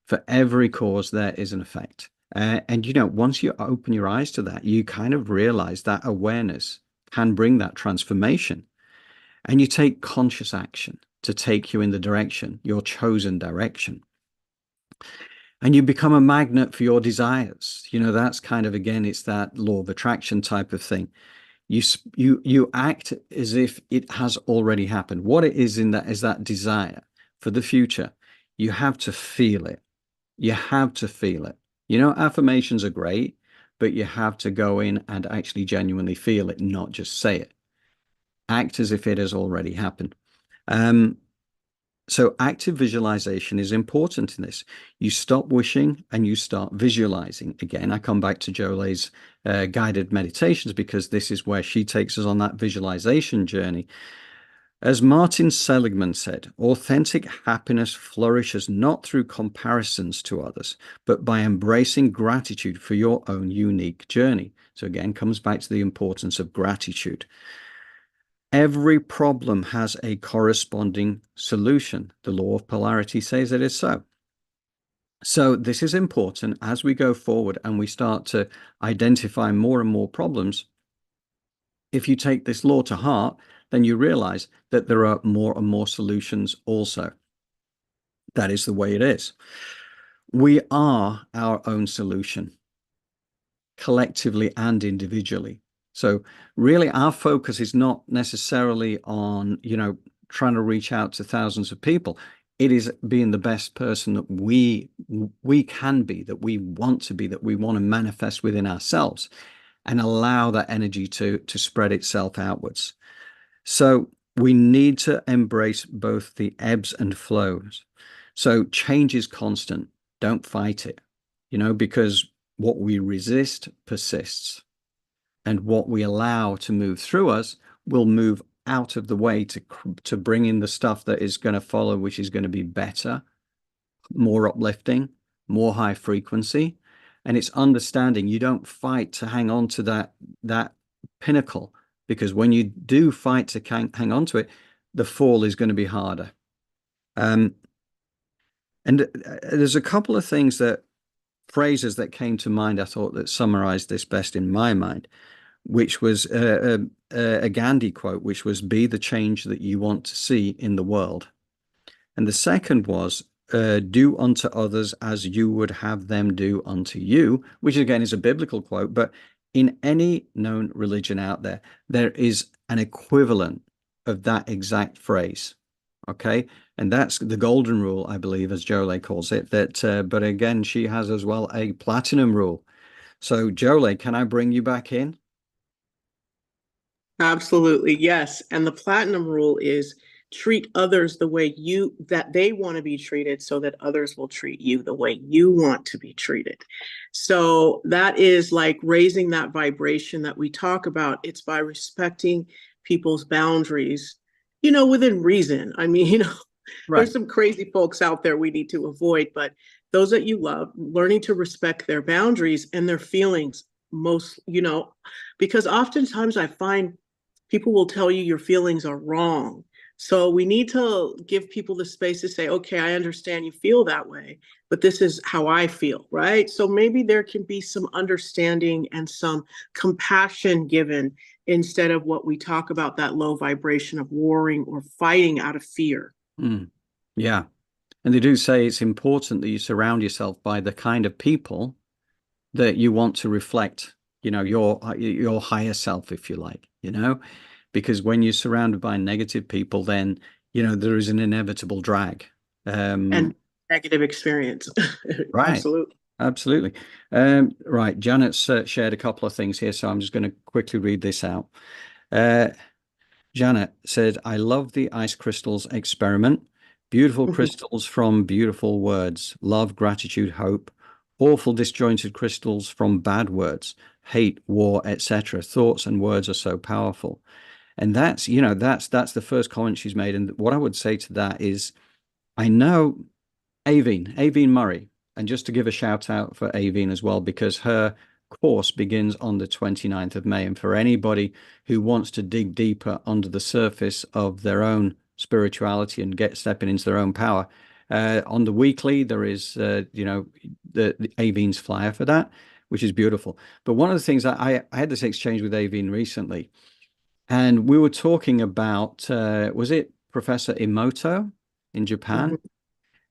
For every cause, there is an effect. And, you know, once you open your eyes to that, you kind of realize that awareness can bring that transformation. And you take conscious action to take you in the direction, your chosen direction. And you become a magnet for your desires. You know, that's kind of, again, it's that law of attraction type of thing. You act as if it has already happened. What it is in that is that desire for the future. You have to feel it. You have to feel it. You know, affirmations are great, but you have to go in and actually genuinely feel it, not just say it. Act as if it has already happened. So active visualization is important in this. You stop wishing and you start visualizing. Again, I come back to Jolie's guided meditations, because this is where she takes us on that visualization journey. As Martin Seligman said, authentic happiness flourishes not through comparisons to others, but by embracing gratitude for your own unique journey. So again, comes back to the importance of gratitude. Every problem has a corresponding solution. The law of polarity says it is so. So this is important as we go forward and we start to identify more and more problems. If you take this law to heart, then you realize that there are more and more solutions also. That is the way it is. We are our own solution, collectively and individually. So really our focus is not necessarily on, you know, trying to reach out to thousands of people. It is being the best person that we can be, that we want to be, that we want to manifest within ourselves, and allow that energy to spread itself outwards. So we need to embrace both the ebbs and flows. So change is constant. Don't fight it, because what we resist persists, and what we allow to move through us will move out of the way to bring in the stuff that is going to follow, which is going to be better, more uplifting, more high frequency. And it's understanding you don't fight to hang on to that pinnacle, because when you do fight to hang on to it, the fall is going to be harder. And there's a couple of phrases that came to mind, I thought, that summarized this best in my mind, which was a Gandhi quote, which was, "Be the change that you want to see in the world." And the second was, "Do unto others as you would have them do unto you," which again is a biblical quote, but in any known religion out there, there is an equivalent of that exact phrase. Okay. And that's the golden rule, I believe, as Jolay calls it, but again, she has as well a platinum rule. So Jolay, can I bring you back in? Absolutely, yes. And the platinum rule is treat others the way that they want to be treated, so that others will treat you the way you want to be treated. So that is like raising that vibration that we talk about. It's by respecting people's boundaries, within reason. I mean, Right. there's some crazy folks out there we need to avoid, but those that you love, learning to respect their boundaries and their feelings because oftentimes I find people will tell you your feelings are wrong. So we need to give people the space to say, okay, I understand you feel that way, but this is how I feel, right? So maybe there can be some understanding and some compassion given, instead of what we talk about, that low vibration of warring or fighting out of fear. Yeah. And they do say it's important that you surround yourself by the kind of people that you want to reflect, your higher self, if you like, because when you're surrounded by negative people, then, there is an inevitable drag. And negative experience. Right. Absolutely. Absolutely. Right. Janet's shared a couple of things here, so I'm just going to quickly read this out. Janet said, "I love the ice crystals experiment. Beautiful crystals from beautiful words. Love, gratitude, hope. Awful disjointed crystals from bad words. Hate, war, etc. Thoughts and words are so powerful." And that's the first comment she's made. And what I would say to that is, I know Aveen Murray, and just to give a shout out for Aveen as well, because her course begins on the 29th of May. And for anybody who wants to dig deeper under the surface of their own spirituality and stepping into their own power, on the weekly, there is, the Aveen's flyer for that, which is beautiful. But one of the things I had this exchange with Aveen recently, and we were talking about, was it Professor Emoto in Japan?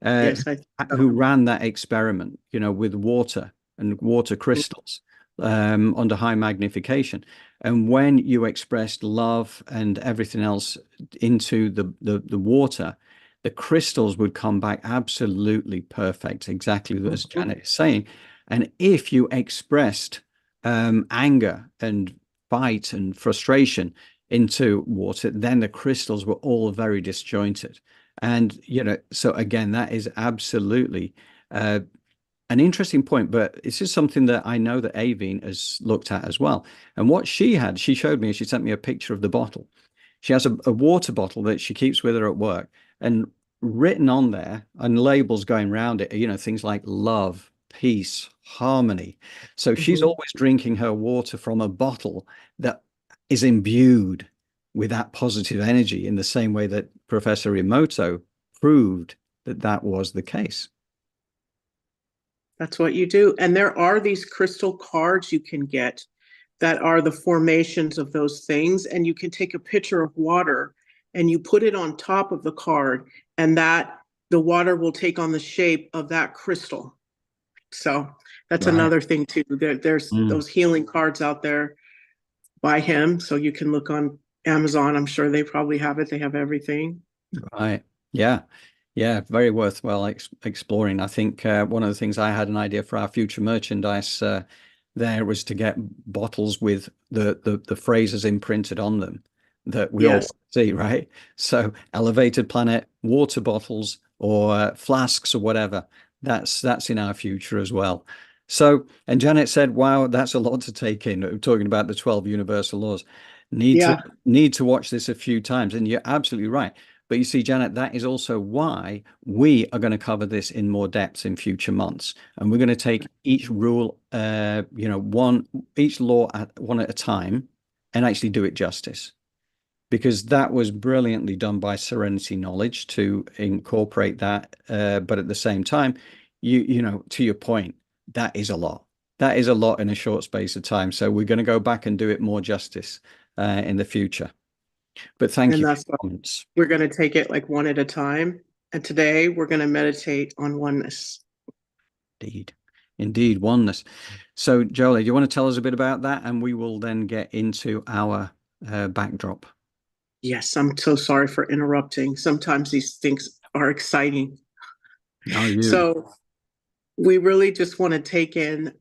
Yes, Who ran that experiment, with water and water crystals under high magnification. And when you expressed love and everything else into the water, the crystals would come back absolutely perfect, exactly as Janet is saying. And if you expressed anger and fight and frustration into water, then the crystals were all very disjointed. And, so again, that is absolutely an interesting point, but this is something that I know that Aveen has looked at as well. And what she showed me, she sent me a picture of the bottle. She has a water bottle that she keeps with her at work, and written on there and labels going around it, things like love, peace, harmony. So she's always drinking her water from a bottle that is imbued with that positive energy, in the same way that Professor Emoto proved that was the case. That's what you do. And there are these crystal cards you can get that are the formations of those things. And you can take a picture of water and you put it on top of the card, and that the water will take on the shape of that crystal. So that's another thing too. There's those healing cards out there by him. So you can look on Amazon, I'm sure they probably have it. They have everything. Right. Yeah. Yeah. Very worthwhile exploring. I think one of the things I had an idea for our future merchandise there was to get bottles with the phrases imprinted on them that we all Yes. see, right? So elevated planet, water bottles, or flasks or whatever. That's in our future as well. So, and Janet said, "Wow, that's a lot to take in." Talking about the 12 universal laws, need to Yeah. need to watch this a few times. And you're absolutely right. But you see, Janet, that is also why we are going to cover this in more depth in future months, and we're going to take each rule, each law one at a time, and actually do it justice. Because that was brilliantly done by Serenity Knowledge to incorporate that, but at the same time, to your point, that is a lot. That is a lot in a short space of time. So we're going to go back and do it more justice in the future. But thank And you for that's your comments. we're going to take it like one at a time. And today we're going to meditate on oneness. Indeed, oneness. So, Jolie, do you want to tell us a bit about that? And we will then get into our backdrop. Yes, I'm so sorry for interrupting. Sometimes these things are exciting. No, you. So we really just want to take in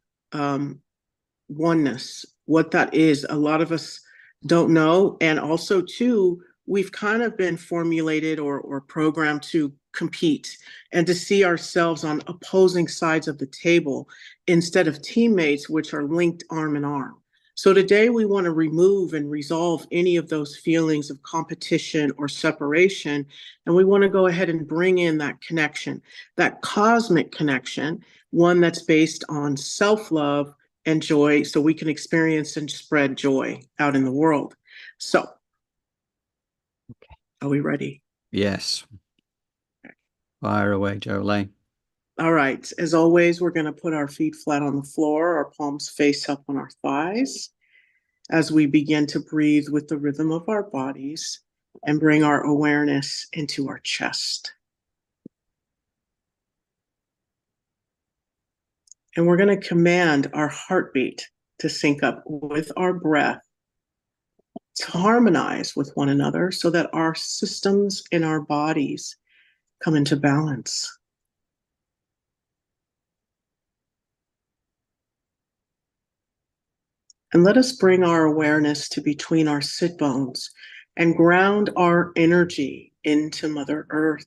oneness, what that is. A lot of us don't know. And also, too, we've kind of been formulated or programmed to compete and to see ourselves on opposing sides of the table instead of teammates, which are linked arm in arm. So today we want to remove and resolve any of those feelings of competition or separation. And we want to go ahead and bring in that connection, that cosmic connection, one that's based on self-love and joy, so we can experience and spread joy out in the world. So, are we ready? Yes. Fire away, Jolie. All right. As always, we're going to put our feet flat on the floor, our palms face up on our thighs, as we begin to breathe with the rhythm of our bodies and bring our awareness into our chest. And we're going to command our heartbeat to sync up with our breath, to harmonize with one another so that our systems in our bodies come into balance. And let us bring our awareness to between our sit bones and ground our energy into Mother Earth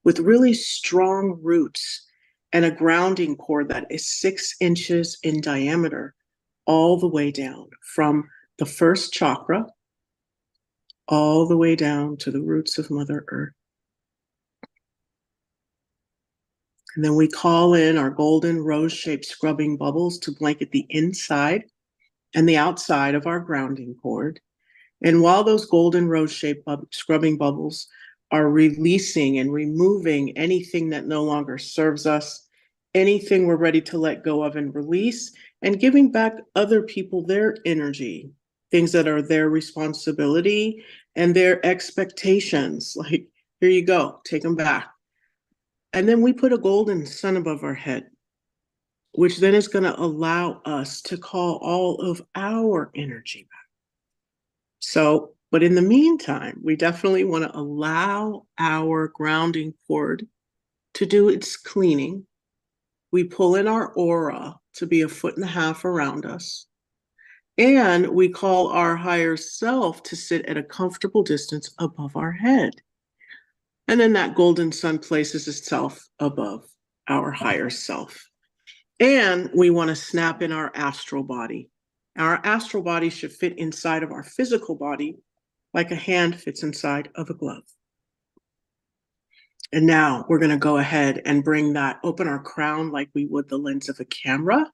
with really strong roots and a grounding cord that is 6 inches in diameter, all the way down from the first chakra, all the way down to the roots of Mother Earth. And then we call in our golden rose-shaped scrubbing bubbles to blanket the inside and the outside of our grounding cord. And while those golden rose-shaped scrubbing bubbles are releasing and removing anything that no longer serves us, anything we're ready to let go of and release, and giving back other people their energy, things that are their responsibility and their expectations. Like, here you go, take them back. And then we put a golden sun above our head, which then is going to allow us to call all of our energy back. So, but in the meantime, we definitely want to allow our grounding cord to do its cleaning. We pull in our aura to be 1.5 feet around us. And we call our higher self to sit at a comfortable distance above our head. And then that golden sun places itself above our higher self. And we want to snap in our astral body. Our astral body should fit inside of our physical body like a hand fits inside of a glove. And now we're going to go ahead and bring that, open our crown like we would the lens of a camera.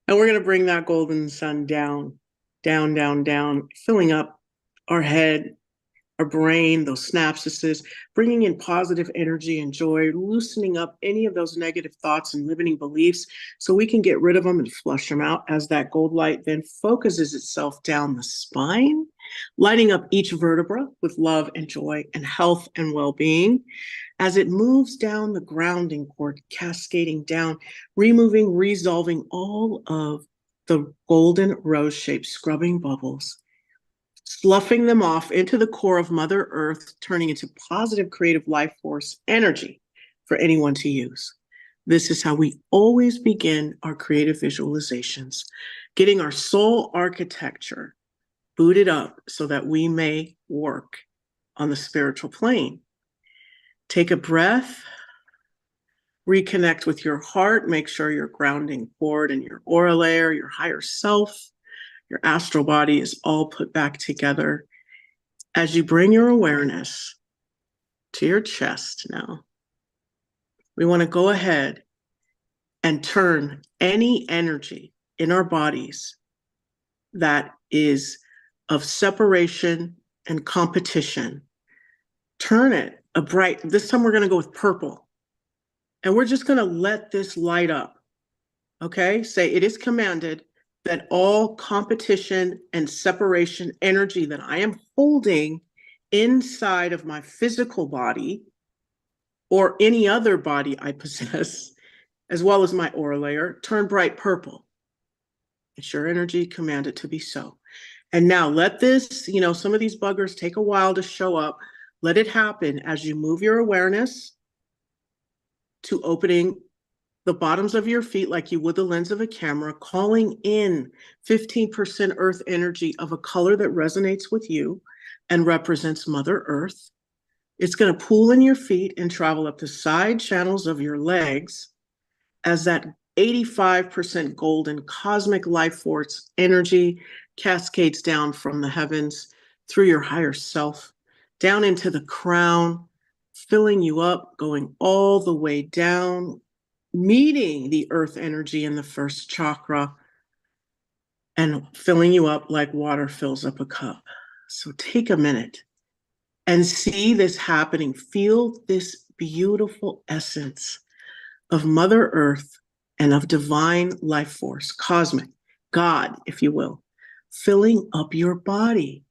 And we're going to bring that golden sun down, down, down, down, filling up our head, our brain, those synapses, bringing in positive energy and joy, loosening up any of those negative thoughts and limiting beliefs so we can get rid of them and flush them out as that gold light then focuses itself down the spine, lighting up each vertebra with love and joy and health and well-being. As it moves down the grounding cord, cascading down, removing, resolving all of the golden rose-shaped scrubbing bubbles, sloughing them off into the core of Mother Earth, turning into positive creative life force energy for anyone to use. This is how we always begin our creative visualizations, getting our soul architecture booted up so that we may work on the spiritual plane. Take a breath, reconnect with your heart, make sure you're grounding forward in your aura layer, your higher self, your astral body is all put back together. As you bring your awareness to your chest now, we want to go ahead and turn any energy in our bodies that is of separation and competition, turn it a bright, this time we're going to go with purple. And we're just going to let this light up. Okay? Say, it is commanded that all competition and separation energy that I am holding inside of my physical body or any other body I possess, as well as my aura layer, turn bright purple. It's your energy, command it to be so. And now let this, some of these buggers take a while to show up. Let it happen as you move your awareness to opening the bottoms of your feet like you would the lens of a camera, calling in 15% earth energy of a color that resonates with you and represents Mother Earth. It's going to pool in your feet and travel up the side channels of your legs as that 85% golden cosmic life force energy cascades down from the heavens through your higher self, down into the crown, filling you up, going all the way down, meeting the earth energy in the first chakra and filling you up like water fills up a cup. So take a minute and see this happening. Feel this beautiful essence of Mother Earth and of divine life force, cosmic, God, if you will, filling up your body,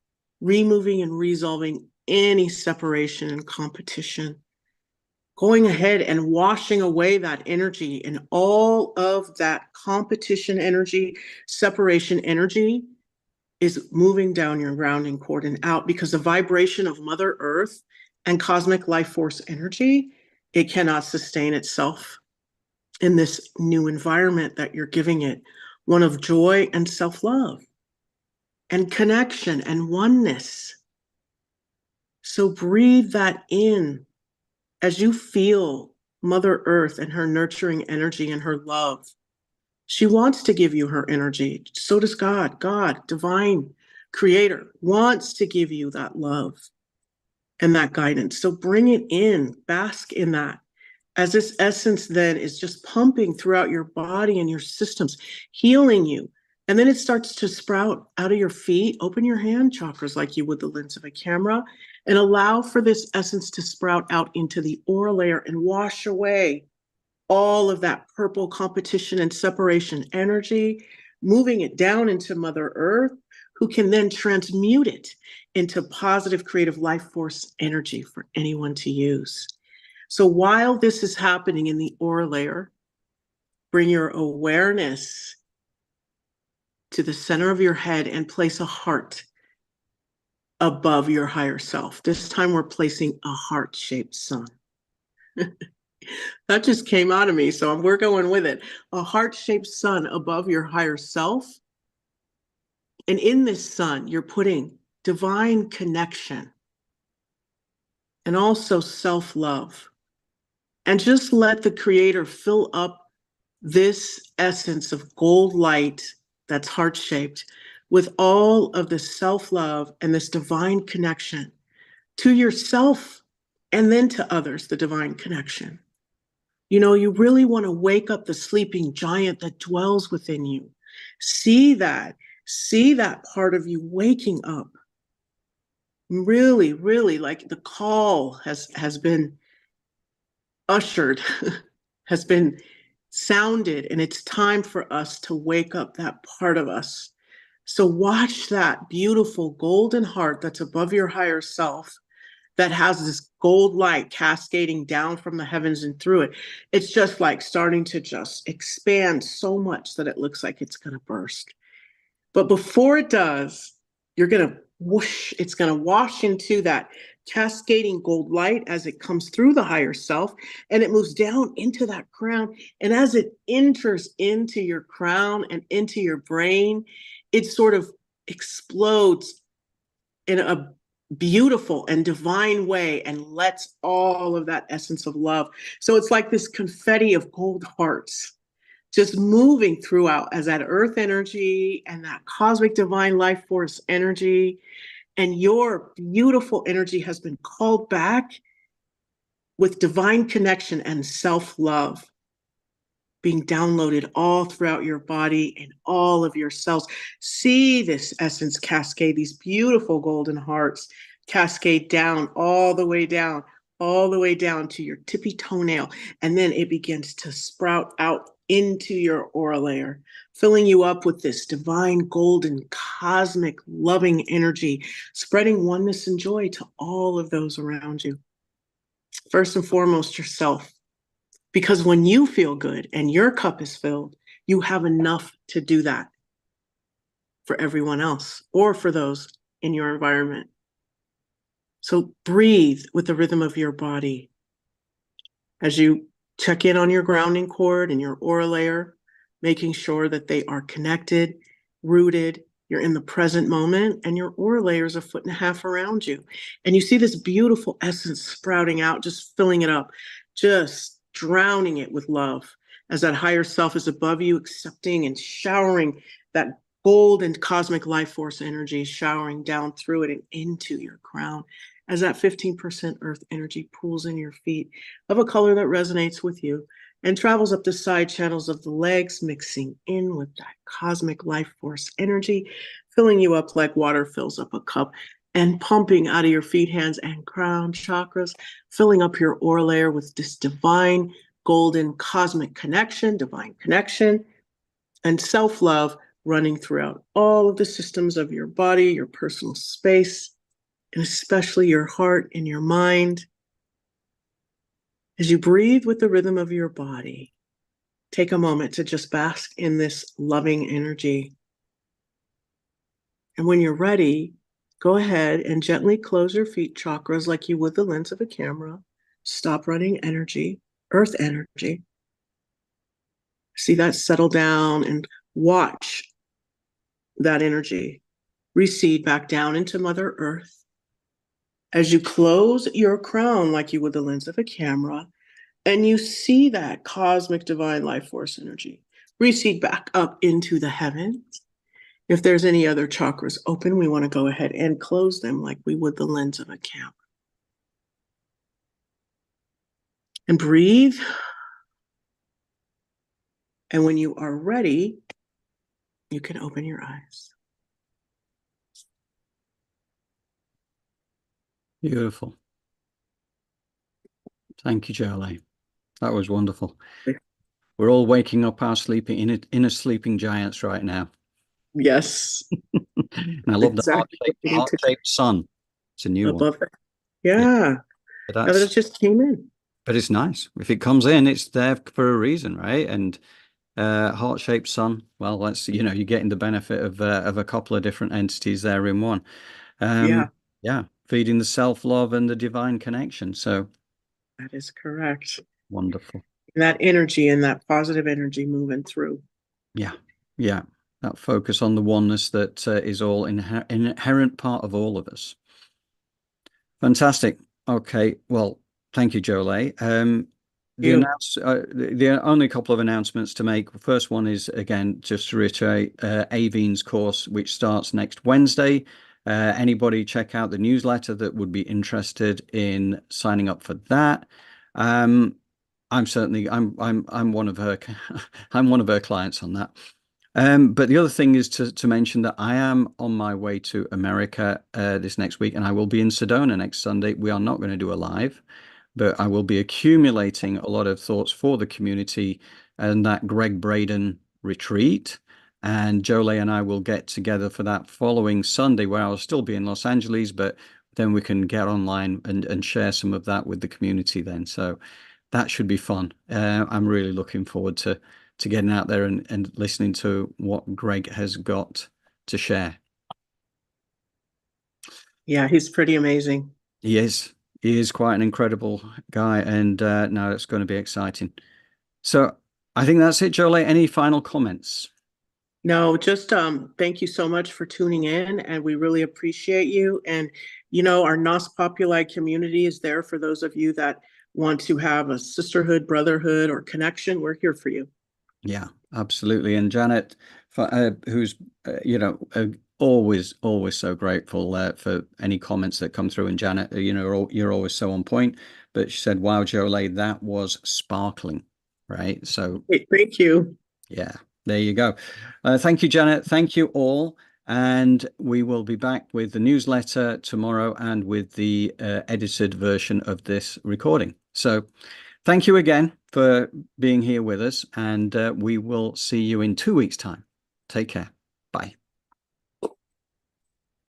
removing and resolving any separation and competition, going ahead and washing away that energy, and all of that competition energy, separation energy is moving down your grounding cord and out, because the vibration of Mother Earth and cosmic life force energy, it cannot sustain itself in this new environment that you're giving it, one of joy and self-love and connection and oneness. So breathe that in as you feel Mother Earth and her nurturing energy and her love. She wants to give you her energy. So does God. God, divine creator, wants to give you that love and that guidance. So bring it in, bask in that, as this essence then is just pumping throughout your body and your systems, healing you. And then it starts to sprout out of your feet. Open your hand chakras like you would the lens of a camera, and allow for this essence to sprout out into the aura layer and wash away all of that purple competition and separation energy, moving it down into Mother Earth, who can then transmute it into positive creative life force energy for anyone to use. So while this is happening in the aura layer, bring your awareness to the center of your head and place a heart above your higher self. This time we're placing a heart-shaped sun. That just came out of me, so we're going with it. A heart-shaped sun above your higher self. And in this sun, you're putting divine connection and also self-love. And just let the Creator fill up this essence of gold light that's heart-shaped with all of the self-love and this divine connection to yourself and then to others, the divine connection. You really want to wake up the sleeping giant that dwells within you. See that part of you waking up. Really, really, like the call has been ushered, has been sounded, and it's time for us to wake up that part of us. So watch that beautiful golden heart that's above your higher self, that has this gold light cascading down from the heavens and through it. It's just like starting to just expand so much that it looks like it's going to burst. But before it does, you're going to whoosh, it's going to wash into that cascading gold light as it comes through the higher self, and it moves down into that crown. And as it enters into your crown and into your brain, it sort of explodes in a beautiful and divine way and lets all of that essence of love. So it's like this confetti of gold hearts just moving throughout as that earth energy and that cosmic divine life force energy. And your beautiful energy has been called back with divine connection and self-love being downloaded all throughout your body and all of your cells. See this essence cascade, these beautiful golden hearts cascade down, all the way down, all the way down to your tippy toenail. And then it begins to sprout out into your aura layer, filling you up with this divine, golden, cosmic, loving energy, spreading oneness and joy to all of those around you. First and foremost, yourself. Because when you feel good and your cup is filled, you have enough to do that for everyone else or for those in your environment. So breathe with the rhythm of your body as you check in on your grounding cord and your aura layer, making sure that they are connected, rooted. You're in the present moment, and your aura layer is 1.5 feet around you. And you see this beautiful essence sprouting out, just filling it up, just drowning it with love as that higher self is above you, accepting and showering that gold and cosmic life force energy, showering down through it and into your crown as that 15% earth energy pools in your feet of a color that resonates with you and travels up the side channels of the legs, mixing in with that cosmic life force energy, filling you up like water fills up a cup, and pumping out of your feet, hands, and crown chakras, filling up your aura layer with this divine, golden, cosmic connection, divine connection, and self-love running throughout all of the systems of your body, your personal space, and especially your heart and your mind. As you breathe with the rhythm of your body, take a moment to just bask in this loving energy. And when you're ready, go ahead and gently close your feet chakras like you would the lens of a camera. Stop running energy, earth energy. See that settle down and watch that energy recede back down into Mother Earth. As you close your crown like you would the lens of a camera, and you see that cosmic divine life force energy recede back up into the heavens. If there's any other chakras open, we want to go ahead and close them like we would the lens of a camera. And breathe. And when you are ready, you can open your eyes. Beautiful. Thank you, Jolie. That was wonderful. We're all waking up our sleeping inner sleeping giants right now. Yes. And I love exactly the heart-shaped sun. It's a new one. Above it. Yeah. Now that it just came in. But it's nice. If it comes in, it's there for a reason, right? And heart-shaped sun, well, that's, you're getting the benefit of a couple of different entities there in one. Yeah, feeding the self-love and the divine connection. So that is correct. Wonderful. That energy and that positive energy moving through. Yeah. That focus on the oneness that is all inherent part of all of us. Fantastic. Okay. Well, thank you, Jolie. The only couple of announcements to make. The first one is, again, just to reiterate, Aveen's course, which starts next Wednesday. Anybody check out the newsletter that would be interested in signing up for that. I'm one of her I'm one of her clients on that. But the other thing is to mention that I am on my way to America this next week, and I will be in Sedona next Sunday. We are not going to do a live, but I will be accumulating a lot of thoughts for the community and that Greg Braden retreat. And Jolie and I will get together for that following Sunday, where I'll still be in Los Angeles, but then we can get online and share some of that with the community then. So that should be fun. I'm really looking forward to getting out there and listening to what Greg has got to share. Yeah, he's pretty amazing. He is. He is quite an incredible guy, and now it's going to be exciting. So I think that's it, Jolie. Any final comments? No, just thank you so much for tuning in, and we really appreciate you. And our Nos Populi community is there for those of you that want to have a sisterhood, brotherhood, or connection. We're here for you. Yeah, absolutely. And Janet, who's always so grateful for any comments that come through. And Janet, you're always so on point. But she said, "Wow, Jolie, that was sparkling." Right. So Hey, thank you. yeah, there you go. Thank you, Janet. Thank you all. And we will be back with the newsletter tomorrow and with the edited version of this recording. So thank you again for being here with us, and we will see you in 2 weeks' time. Take care. Bye.